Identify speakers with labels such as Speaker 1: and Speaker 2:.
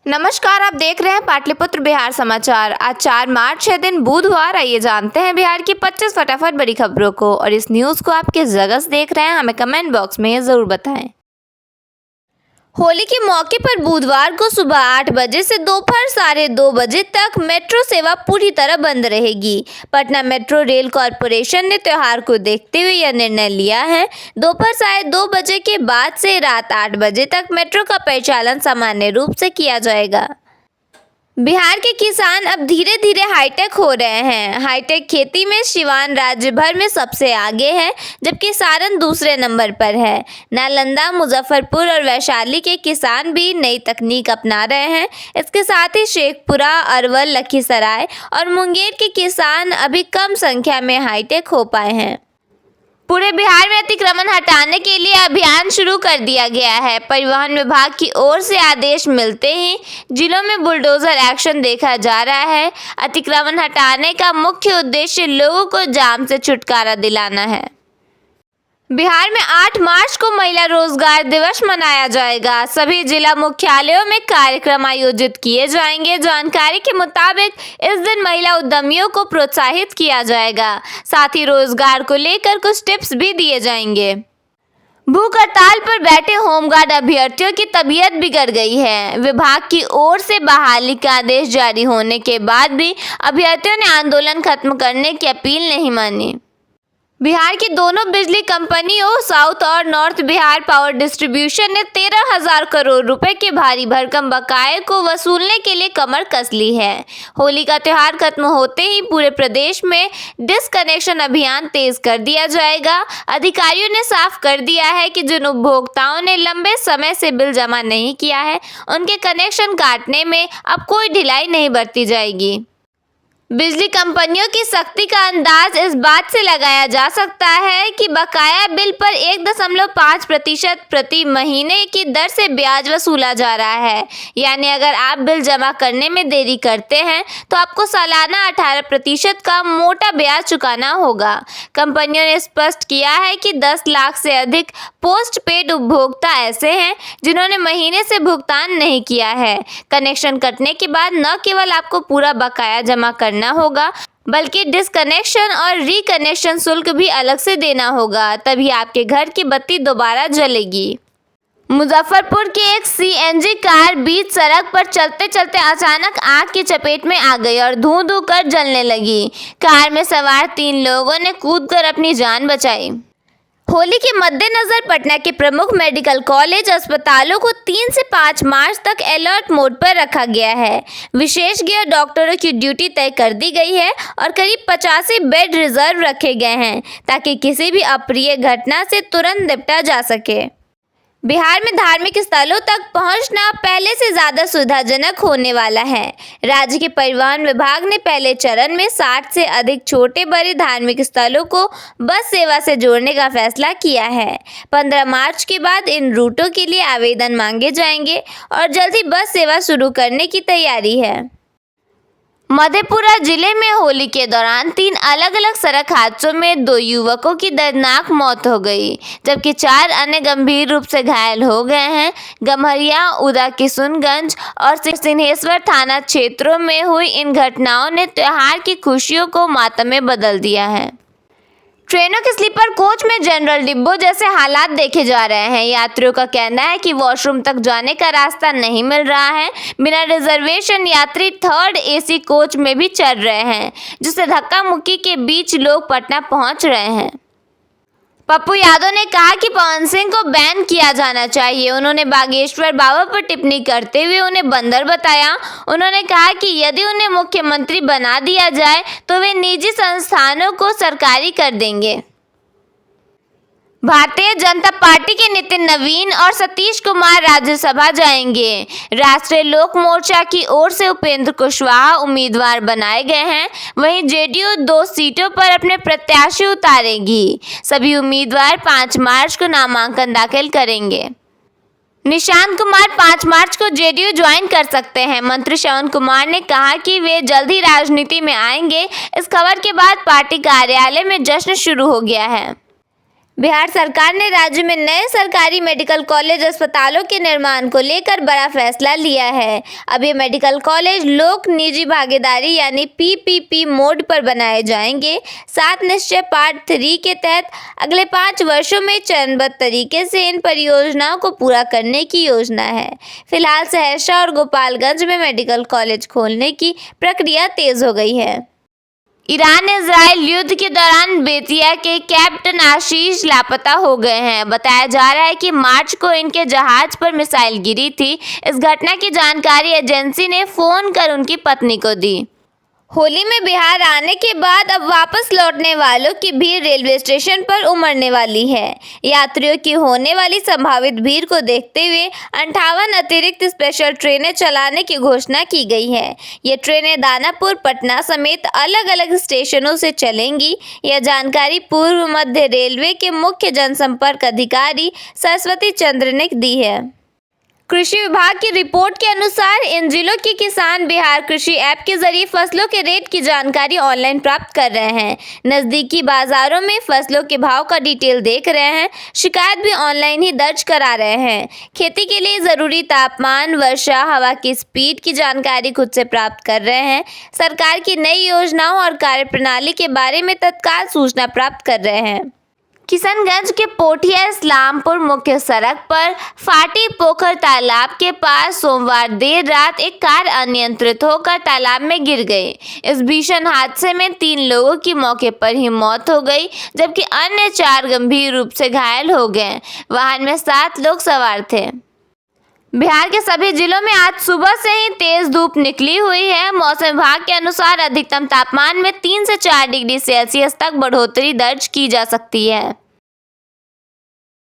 Speaker 1: नमस्कार, आप देख रहे हैं पाटलिपुत्र बिहार समाचार। आज 4 मार्च है, दिन बुधवार। आइए जानते हैं बिहार की 25 फटाफट बड़ी खबरों को। और इस न्यूज़ को आप किस जगह से देख रहे हैं, हमें कमेंट बॉक्स में ज़रूर बताएं। होली के मौके पर बुधवार को सुबह 8 बजे से दोपहर 2:30 बजे तक मेट्रो सेवा पूरी तरह बंद रहेगी। पटना मेट्रो रेल कॉरपोरेशन ने त्योहार को देखते हुए यह निर्णय लिया है। दोपहर 2:30 बजे के बाद से रात 8 बजे तक मेट्रो का परिचालन सामान्य रूप से किया जाएगा। बिहार के किसान अब धीरे धीरे हाईटेक हो रहे हैं। हाईटेक खेती में सिवान राज्य भर में सबसे आगे है, जबकि सारण दूसरे नंबर पर है। नालंदा, मुजफ्फरपुर और वैशाली के किसान भी नई तकनीक अपना रहे हैं। इसके साथ ही शेखपुरा, अरवल, लखीसराय और मुंगेर के किसान अभी कम संख्या में हाईटेक हो पाए हैं। पूरे बिहार में अतिक्रमण हटाने के लिए अभियान शुरू कर दिया गया है। परिवहन विभाग की ओर से आदेश मिलते ही जिलों में बुलडोजर एक्शन देखा जा रहा है। अतिक्रमण हटाने का मुख्य उद्देश्य लोगों को जाम से छुटकारा दिलाना है। बिहार में 8 मार्च को महिला रोजगार दिवस मनाया जाएगा। सभी जिला मुख्यालयों में कार्यक्रम आयोजित किए जाएंगे। जानकारी के मुताबिक इस दिन महिला उद्यमियों को प्रोत्साहित किया जाएगा। साथ ही रोजगार को लेकर कुछ टिप्स भी दिए जाएंगे। भूख हड़ताल पर बैठे होमगार्ड अभ्यर्थियों की तबीयत बिगड़ गई है। विभाग की ओर से बहाली का आदेश जारी होने के बाद भी अभ्यर्थियों ने आंदोलन खत्म करने की अपील नहीं मानी। बिहार की दोनों बिजली कंपनियों साउथ और नॉर्थ बिहार पावर डिस्ट्रीब्यूशन ने 13,000 करोड़ रुपए के भारी भरकम बकाये को वसूलने के लिए कमर कस ली है। होली का त्यौहार खत्म होते ही पूरे प्रदेश में डिसकनेक्शन अभियान तेज कर दिया जाएगा। अधिकारियों ने साफ कर दिया है कि जिन उपभोक्ताओं ने लंबे समय से बिल जमा नहीं किया है, उनके कनेक्शन काटने में अब कोई ढिलाई नहीं बरती जाएगी। बिजली कंपनियों की सख्ती का अंदाज इस बात से लगाया जा सकता है कि बकाया बिल पर 1.5% प्रति महीने की दर से ब्याज वसूला जा रहा है। यानी अगर आप बिल जमा करने में देरी करते हैं तो आपको सालाना 18% का मोटा ब्याज चुकाना होगा। कंपनियों ने स्पष्ट किया है कि 10 लाख से अधिक पोस्ट पेड उपभोक्ता ऐसे हैं जिन्होंने महीने से भुगतान नहीं किया है। कनेक्शन कटने के बाद न केवल आपको पूरा बकाया जमा करना होगा, बल्कि डिसकनेक्शन और रिकनेक्शन शुल्क भी अलग से देना होगा। तभी आपके घर की बत्ती दोबारा जलेगी। मुजफ्फरपुर की एक सीएनजी कार बीच सड़क पर चलते चलते अचानक आग की चपेट में आ गई और धुआं धुआं कर जलने लगी। कार में सवार 3 लोगों ने कूदकर अपनी जान बचाई। होली के मद्देनजर पटना के प्रमुख मेडिकल कॉलेज अस्पतालों को 3 से 5 मार्च तक अलर्ट मोड पर रखा गया है। विशेषज्ञ डॉक्टरों की ड्यूटी तय कर दी गई है और करीब 85 बेड रिजर्व रखे गए हैं ताकि किसी भी अप्रिय घटना से तुरंत निपटा जा सके। बिहार में धार्मिक स्थलों तक पहुंचना पहले से ज़्यादा सुविधाजनक होने वाला है। राज्य के परिवहन विभाग ने पहले चरण में 60 से अधिक छोटे बड़े धार्मिक स्थलों को बस सेवा से जोड़ने का फैसला किया है। 15 मार्च के बाद इन रूटों के लिए आवेदन मांगे जाएंगे और जल्द ही बस सेवा शुरू करने की तैयारी है। मधेपुरा जिले में होली के दौरान 3 अलग अलग सड़क हादसों में 2 युवकों की दर्दनाक मौत हो गई, जबकि 4 अन्य गंभीर रूप से घायल हो गए हैं। गम्हरिया, उदाकिशुनगंज और सिंहेश्वर थाना क्षेत्रों में हुई इन घटनाओं ने त्योहार की खुशियों को मातम में बदल दिया है। ट्रेनों के स्लीपर कोच में जनरल डिब्बों जैसे हालात देखे जा रहे हैं। यात्रियों का कहना है कि वॉशरूम तक जाने का रास्ता नहीं मिल रहा है। बिना रिजर्वेशन यात्री 3rd AC कोच में भी चढ़ रहे हैं, जिससे धक्का मुक्की के बीच लोग पटना पहुंच रहे हैं। पप्पू यादव ने कहा कि पवन सिंह को बैन किया जाना चाहिए। उन्होंने बागेश्वर बाबा पर टिप्पणी करते हुए उन्हें बंदर बताया। उन्होंने कहा कि यदि उन्हें मुख्यमंत्री बना दिया जाए तो वे निजी संस्थानों को सरकारी कर देंगे। भारतीय जनता पार्टी के नितिन नवीन और सतीश कुमार राज्यसभा जाएंगे। राष्ट्रीय लोक मोर्चा की ओर से उपेंद्र कुशवाहा उम्मीदवार बनाए गए हैं। वहीं जेडीयू 2 सीटों पर अपने प्रत्याशी उतारेगी। सभी उम्मीदवार 5 मार्च को नामांकन दाखिल करेंगे। निशांत कुमार 5 मार्च को जेडीयू ज्वाइन कर सकते हैं। मंत्री श्रवण कुमार ने कहा कि वे जल्द ही राजनीति में आएंगे। इस खबर के बाद पार्टी कार्यालय में जश्न शुरू हो गया है। बिहार सरकार ने राज्य में नए सरकारी मेडिकल कॉलेज अस्पतालों के निर्माण को लेकर बड़ा फैसला लिया है। अब ये मेडिकल कॉलेज लोक निजी भागीदारी यानी PPP मोड पर बनाए जाएंगे। 7 निश्चय पार्ट 3 के तहत अगले 5 वर्षों में चरणबद्ध तरीके से इन परियोजनाओं को पूरा करने की योजना है। फिलहाल सहरसा और गोपालगंज में मेडिकल कॉलेज खोलने की प्रक्रिया तेज हो गई है। ईरान इजराइल युद्ध के दौरान बेतिया के कैप्टन आशीष लापता हो गए हैं। बताया जा रहा है कि मार्च को इनके जहाज पर मिसाइल गिरी थी। इस घटना की जानकारी एजेंसी ने फोन कर उनकी पत्नी को दी। होली में बिहार आने के बाद अब वापस लौटने वालों की भीड़ रेलवे स्टेशन पर उमड़ने वाली है। यात्रियों की होने वाली संभावित भीड़ को देखते हुए 58 अतिरिक्त स्पेशल ट्रेनें चलाने की घोषणा की गई है। ये ट्रेनें दानापुर, पटना समेत अलग अलग स्टेशनों से चलेंगी। यह जानकारी पूर्व मध्य रेलवे के मुख्य जनसंपर्क अधिकारी सरस्वती चंद्र ने दी है। कृषि विभाग की रिपोर्ट के अनुसार इन जिलों के किसान बिहार कृषि ऐप के जरिए फसलों के रेट की जानकारी ऑनलाइन प्राप्त कर रहे हैं। नज़दीकी बाजारों में फसलों के भाव का डिटेल देख रहे हैं। शिकायत भी ऑनलाइन ही दर्ज करा रहे हैं। खेती के लिए ज़रूरी तापमान, वर्षा, हवा की स्पीड की जानकारी खुद से प्राप्त कर रहे हैं। सरकार की नई योजनाओं और कार्यप्रणाली के बारे में तत्काल सूचना प्राप्त कर रहे हैं। किशनगंज के पोठिया इस्लामपुर मुख्य सड़क पर फाटी पोखर तालाब के पास सोमवार देर रात एक कार अनियंत्रित होकर तालाब में गिर गई। इस भीषण हादसे में 3 लोगों की मौके पर ही मौत हो गई, जबकि अन्य 4 गंभीर रूप से घायल हो गए। वाहन में 7 लोग सवार थे। बिहार के सभी जिलों में आज सुबह से ही तेज धूप निकली हुई है। मौसम विभाग के अनुसार अधिकतम तापमान में 3 से 4 डिग्री सेल्सियस तक बढ़ोतरी दर्ज की जा सकती है।